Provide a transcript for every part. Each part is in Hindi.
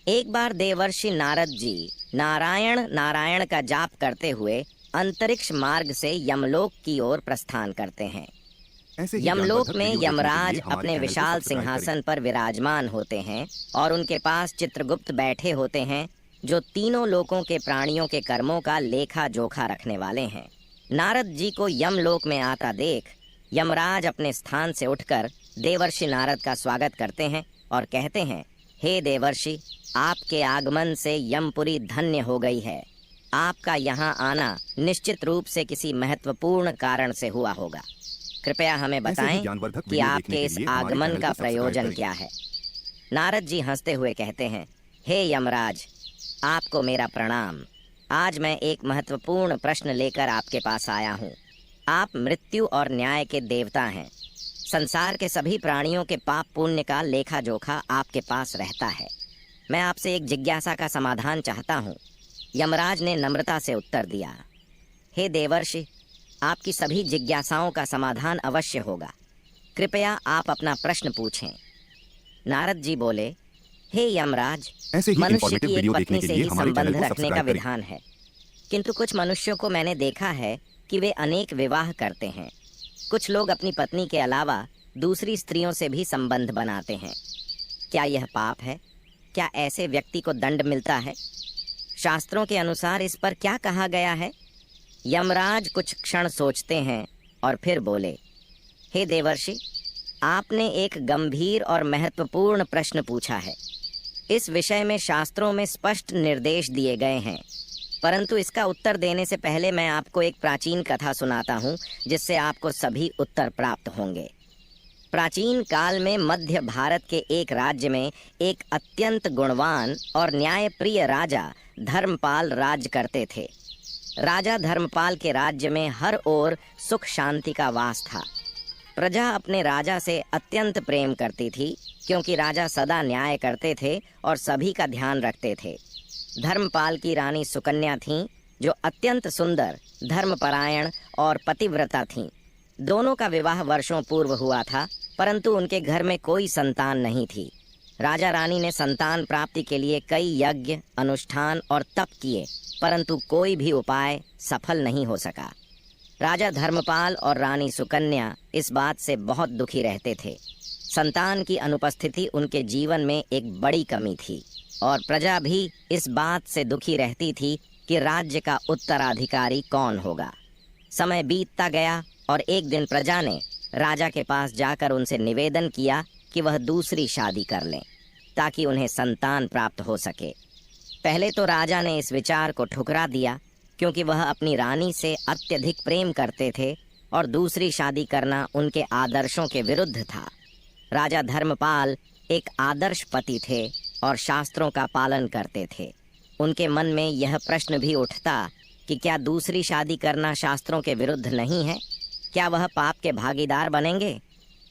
एक बार देवर्षि नारद जी नारायण नारायण का जाप करते हुए अंतरिक्ष मार्ग से यमलोक की ओर प्रस्थान करते हैं। यमलोक में यमराज अपने विशाल सिंहासन पर विराजमान होते हैं और उनके पास चित्रगुप्त बैठे होते हैं, जो तीनों लोकों के प्राणियों के कर्मों का लेखा जोखा रखने वाले हैं। नारद जी को यमलोक में आता देख यमराज अपने स्थान से उठकर देवर्षि नारद का स्वागत करते हैं और कहते हैं, हे देवर्षि, आपके आगमन से यमपुरी धन्य हो गई है। आपका यहाँ आना निश्चित रूप से किसी महत्वपूर्ण कारण से हुआ होगा। कृपया हमें बताएं कि आपके इस आगमन का प्रयोजन क्या है। नारद जी हंसते हुए कहते हैं, हे यमराज, आपको मेरा प्रणाम। आज मैं एक महत्वपूर्ण प्रश्न लेकर आपके पास आया हूँ। आप मृत्यु और न्याय के देवता हैं। संसार के सभी प्राणियों के पाप पुण्य का लेखा जोखा आपके पास रहता है। मैं आपसे एक जिज्ञासा का समाधान चाहता हूँ। यमराज ने नम्रता से उत्तर दिया, हे देवर्षि, आपकी सभी जिज्ञासाओं का समाधान अवश्य होगा। कृपया आप अपना प्रश्न पूछें। नारद जी बोले, हे यमराज, मनुष्य की एक पत्नी से ही संबंध रखने का विधान है, किंतु कुछ मनुष्यों को मैंने देखा है कि वे अनेक विवाह करते हैं। कुछ लोग अपनी पत्नी के अलावा दूसरी स्त्रियों से भी संबंध बनाते हैं। क्या यह पाप है? क्या ऐसे व्यक्ति को दंड मिलता है? शास्त्रों के अनुसार इस पर क्या कहा गया है? यमराज कुछ क्षण सोचते हैं और फिर बोले, हे देवर्षि, आपने एक गंभीर और महत्वपूर्ण प्रश्न पूछा है। इस विषय में शास्त्रों में स्पष्ट निर्देश दिए गए हैं, परंतु इसका उत्तर देने से पहले मैं आपको एक प्राचीन कथा सुनाता हूँ, जिससे आपको सभी उत्तर प्राप्त होंगे। प्राचीन काल में मध्य भारत के एक राज्य में एक अत्यंत गुणवान और न्यायप्रिय राजा धर्मपाल राज्य करते थे। राजा धर्मपाल के राज्य में हर ओर सुख शांति का वास था। प्रजा अपने राजा से अत्यंत प्रेम करती थी, क्योंकि राजा सदा न्याय करते थे और सभी का ध्यान रखते थे। धर्मपाल की रानी सुकन्या थीं, जो अत्यंत सुंदर, धर्मपरायण और पतिव्रता थीं। दोनों का विवाह वर्षों पूर्व हुआ था, परंतु उनके घर में कोई संतान नहीं थी। राजा रानी ने संतान प्राप्ति के लिए कई यज्ञ, अनुष्ठान और तप किए, परंतु कोई भी उपाय सफल नहीं हो सका। राजा धर्मपाल और रानी सुकन्या इस बात से बहुत दुखी रहते थे। संतान की अनुपस्थिति उनके जीवन में एक बड़ी कमी थी और प्रजा भी इस बात से दुखी रहती थी कि राज्य का उत्तराधिकारी कौन होगा। समय बीतता गया और एक दिन प्रजा ने राजा के पास जाकर उनसे निवेदन किया कि वह दूसरी शादी कर लें, ताकि उन्हें संतान प्राप्त हो सके। पहले तो राजा ने इस विचार को ठुकरा दिया, क्योंकि वह अपनी रानी से अत्यधिक प्रेम करते थे और दूसरी शादी करना उनके आदर्शों के विरुद्ध था। राजा धर्मपाल एक आदर्श पति थे और शास्त्रों का पालन करते थे। उनके मन में यह प्रश्न भी उठता कि क्या दूसरी शादी करना शास्त्रों के विरुद्ध नहीं है? क्या वह पाप के भागीदार बनेंगे?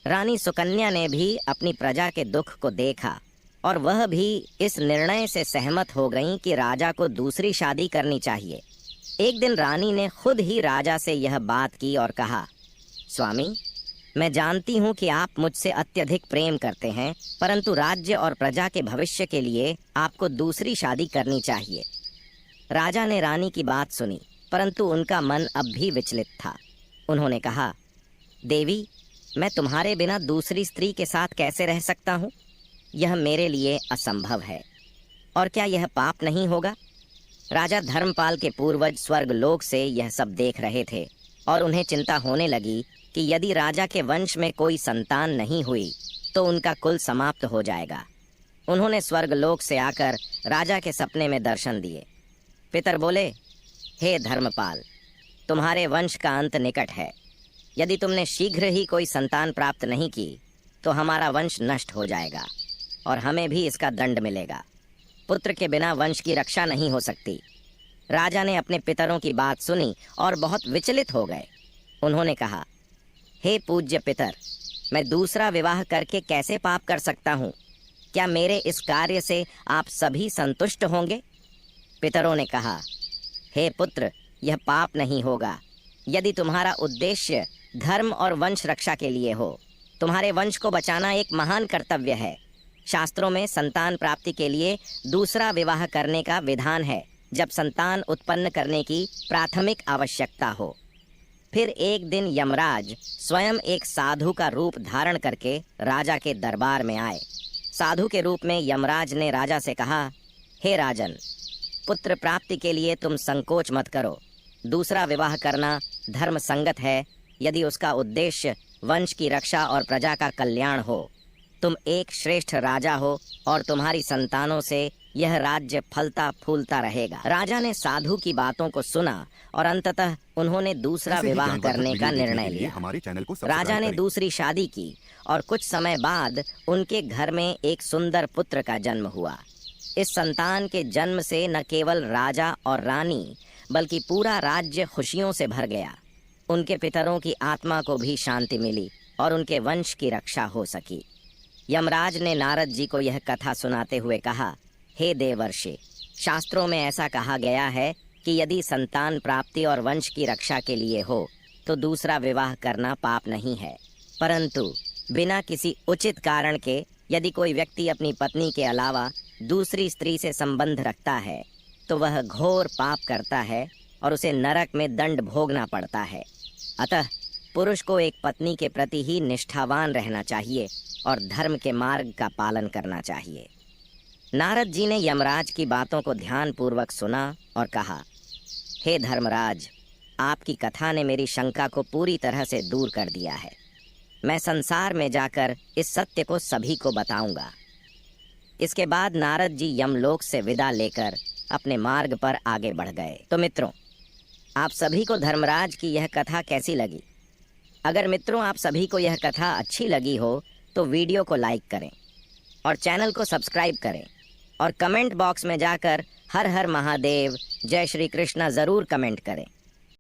रानी सुकन्या ने भी अपनी प्रजा के दुख को देखा और वह भी इस निर्णय से सहमत हो गईं कि राजा को दूसरी शादी करनी चाहिए। एक दिन रानी ने खुद ही राजा से यह बात की और कहा, स्वामी, मैं जानती हूँ कि आप मुझसे अत्यधिक प्रेम करते हैं, परंतु राज्य और प्रजा के भविष्य के लिए आपको दूसरी शादी करनी चाहिए। राजा ने रानी की बात सुनी, परंतु उनका मन अब भी विचलित था। उन्होंने कहा, देवी, मैं तुम्हारे बिना दूसरी स्त्री के साथ कैसे रह सकता हूँ? यह मेरे लिए असंभव है। और क्या यह पाप नहीं होगा? राजा धर्मपाल के पूर्वज स्वर्गलोक से यह सब देख रहे थे और उन्हें चिंता होने लगी कि यदि राजा के वंश में कोई संतान नहीं हुई तो उनका कुल समाप्त हो जाएगा। उन्होंने स्वर्गलोक से आकर राजा के सपने में दर्शन दिए। पितर बोले, हे धर्मपाल, तुम्हारे वंश का अंत निकट है। यदि तुमने शीघ्र ही कोई संतान प्राप्त नहीं की तो हमारा वंश नष्ट हो जाएगा और हमें भी इसका दंड मिलेगा। पुत्र के बिना वंश की रक्षा नहीं हो सकती। राजा ने अपने पितरों की बात सुनी और बहुत विचलित हो गए। उन्होंने कहा, हे पूज्य पितर, मैं दूसरा विवाह करके कैसे पाप कर सकता हूँ? क्या मेरे इस कार्य से आप सभी संतुष्ट होंगे? पितरों ने कहा, हे पुत्र, यह पाप नहीं होगा यदि तुम्हारा उद्देश्य धर्म और वंश रक्षा के लिए हो। तुम्हारे वंश को बचाना एक महान कर्तव्य है। शास्त्रों में संतान प्राप्ति के लिए दूसरा विवाह करने का विधान है जब संतान उत्पन्न करने की प्राथमिक आवश्यकता हो। फिर एक दिन यमराज स्वयं एक साधु का रूप धारण करके राजा के दरबार में आए। साधु के रूप में यमराज ने राजा से कहा, हे राजन, पुत्र प्राप्ति के लिए तुम संकोच मत करो। दूसरा विवाह करना धर्म संगत है यदि उसका उद्देश्य वंश की रक्षा और प्रजा का कल्याण हो। तुम एक श्रेष्ठ राजा हो और तुम्हारी संतानों से यह राज्य फलता फूलता रहेगा। राजा ने साधु की बातों को सुना और अंततः उन्होंने दूसरा विवाह करने का निर्णय लिया। राजा ने दूसरी शादी की और कुछ समय बाद उनके घर में एक सुंदर पुत्र का जन्म हुआ। इस संतान के जन्म से न केवल राजा और रानी बल्कि पूरा राज्य खुशियों से भर गया। उनके पितरों की आत्मा को भी शांति मिली और उनके वंश की रक्षा हो सकी। यमराज ने नारद जी को यह कथा सुनाते हुए कहा, हे देवर्षि, शास्त्रों में ऐसा कहा गया है कि यदि संतान प्राप्ति और वंश की रक्षा के लिए हो तो दूसरा विवाह करना पाप नहीं है, परंतु बिना किसी उचित कारण के यदि कोई व्यक्ति अपनी पत्नी के अलावा दूसरी स्त्री से संबंध रखता है तो वह घोर पाप करता है और उसे नरक में दंड भोगना पड़ता है। अतः पुरुष को एक पत्नी के प्रति ही निष्ठावान रहना चाहिए और धर्म के मार्ग का पालन करना चाहिए। नारद जी ने यमराज की बातों को ध्यानपूर्वक सुना और कहा, हे धर्मराज, आपकी कथा ने मेरी शंका को पूरी तरह से दूर कर दिया है। मैं संसार में जाकर इस सत्य को सभी को बताऊंगा। इसके बाद नारद जी यमलोक से विदा लेकर अपने मार्ग पर आगे बढ़ गए। तो मित्रों, आप सभी को धर्मराज की यह कथा कैसी लगी? अगर मित्रों आप सभी को यह कथा अच्छी लगी हो तो वीडियो को लाइक करें और चैनल को सब्सक्राइब करें और कमेंट बॉक्स में जाकर हर हर महादेव, जय श्री कृष्णा जरूर कमेंट करें।